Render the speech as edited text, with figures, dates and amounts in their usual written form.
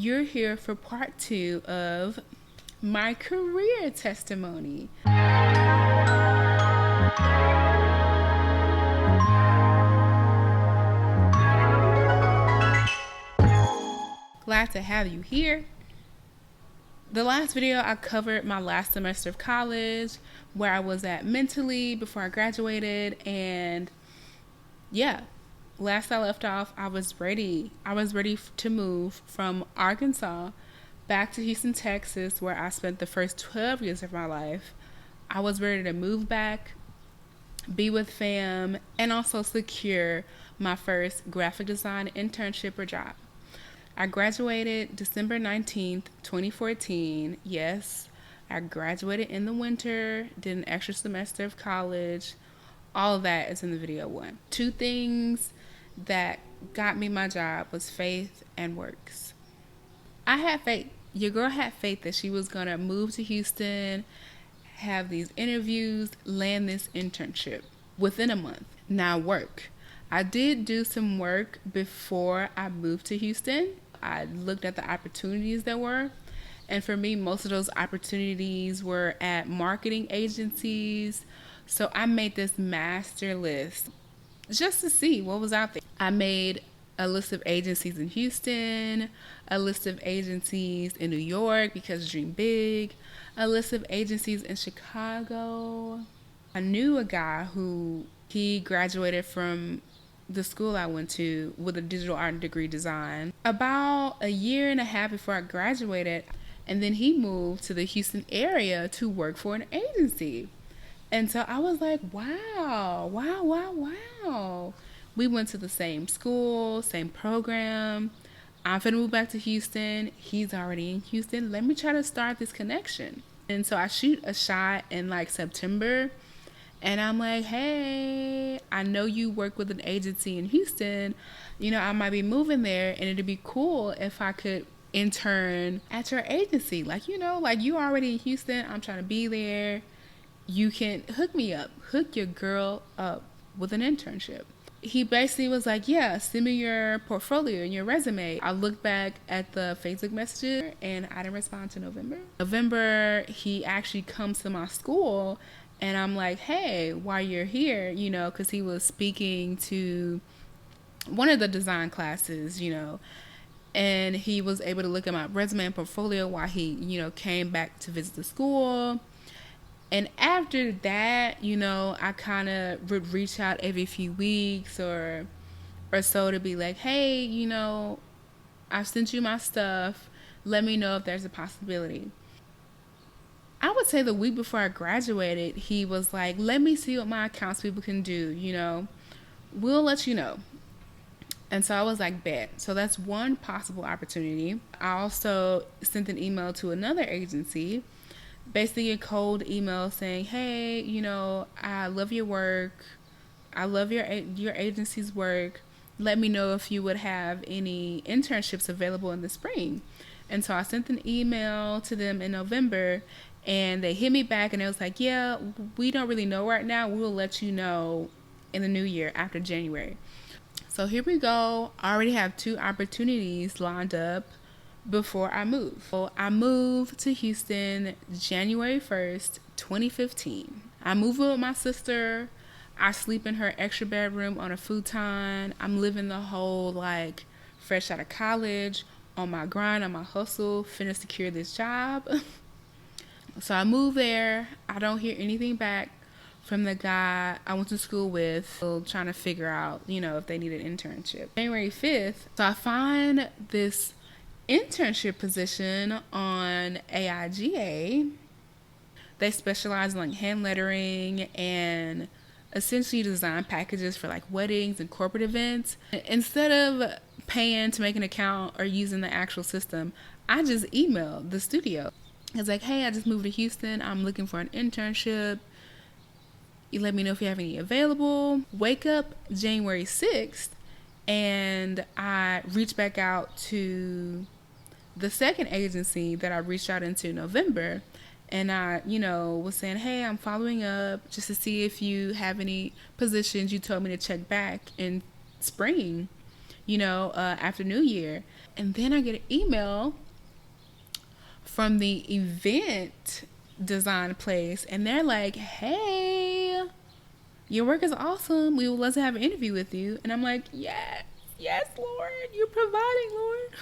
you're here for part 2 of my career testimony. Glad to have you here. The last video I covered my last semester of college, where I was at mentally before I graduated, and yeah, last I left off, I was ready. I was ready to move from Arkansas back to Houston, Texas, where I spent the first 12 years of my life. I was ready to move back, be with fam, and also secure my first graphic design internship or job. I graduated December 19th, 2014. Yes, I graduated in the winter, did an extra semester of college. All of that is in the video 1. 2 things that got me my job was faith and works. I had faith. Your girl had faith that she was going to move to Houston, have these interviews, land this internship within a month. Now work. I did do some work before I moved to Houston. I looked at the opportunities there were. And for me, most of those opportunities were at marketing agencies. So I made this master list just to see what was out there. I made a list of agencies in Houston, a list of agencies in New York because dream big, a list of agencies in Chicago. I knew a guy who he graduated from the school I went to with a digital art degree design about a year and a half before I graduated. And then he moved to the Houston area to work for an agency. And so I was like, wow. We went to the same school, same program. I'm finna move back to Houston. He's already in Houston. Let me try to start this connection. And so I shoot a shot in like September. And I'm like, hey, I know you work with an agency in Houston. You know, I might be moving there, and it'd be cool if I could intern at your agency. Like, you know, like you already in Houston. I'm trying to be there. You can hook me up. Hook your girl up with an internship. He basically was like, yeah, send me your portfolio and your resume. I looked back at the Facebook messages, and I didn't respond to November, he actually comes to my school. And I'm like, hey, while you're here, you know, because he was speaking to one of the design classes, you know, and he was able to look at my resume and portfolio while he, you know, came back to visit the school. And after that, you know, I kind of would reach out every few weeks or so to be like, hey, you know, I've sent you my stuff. Let me know if there's a possibility. I would say the week before I graduated, he was like, let me see what my accounts people can do, you know. We'll let you know. And so I was like, bet. So that's one possible opportunity. I also sent an email to another agency, basically a cold email saying, hey, you know, I love your work. I love your agency's work. Let me know if you would have any internships available in the spring. And so I sent an email to them in November, and they hit me back, and it was like, yeah, we don't really know right now. We'll let you know in the new year after January. So here we go. I already have 2 opportunities lined up before I move. So I moved to Houston January 1st, 2015. I moved with my sister. I sleep in her extra bedroom on a futon. I'm living the whole like fresh out of college, on my grind, on my hustle, finna secure this job. So I moved there. I don't hear anything back from the guy I went to school with, still trying to figure out, you know, if they need an internship. January 5th, so I find this internship position on AIGA. They specialize in like hand lettering and essentially design packages for like weddings and corporate events. Instead of paying to make an account or using the actual system, I just emailed the studio. It's like, hey, I just moved to Houston. I'm looking for an internship. You let me know if you have any available. Wake up January 6th, and I reached back out to the second agency that I reached out into in November. And I, you know, was saying, hey, I'm following up just to see if you have any positions. You told me to check back in spring. after New Year. And then I get an email from the event design place, and they're like, hey, your work is awesome. We would love to have an interview with you. And I'm like, yes, Lord, you're providing, Lord.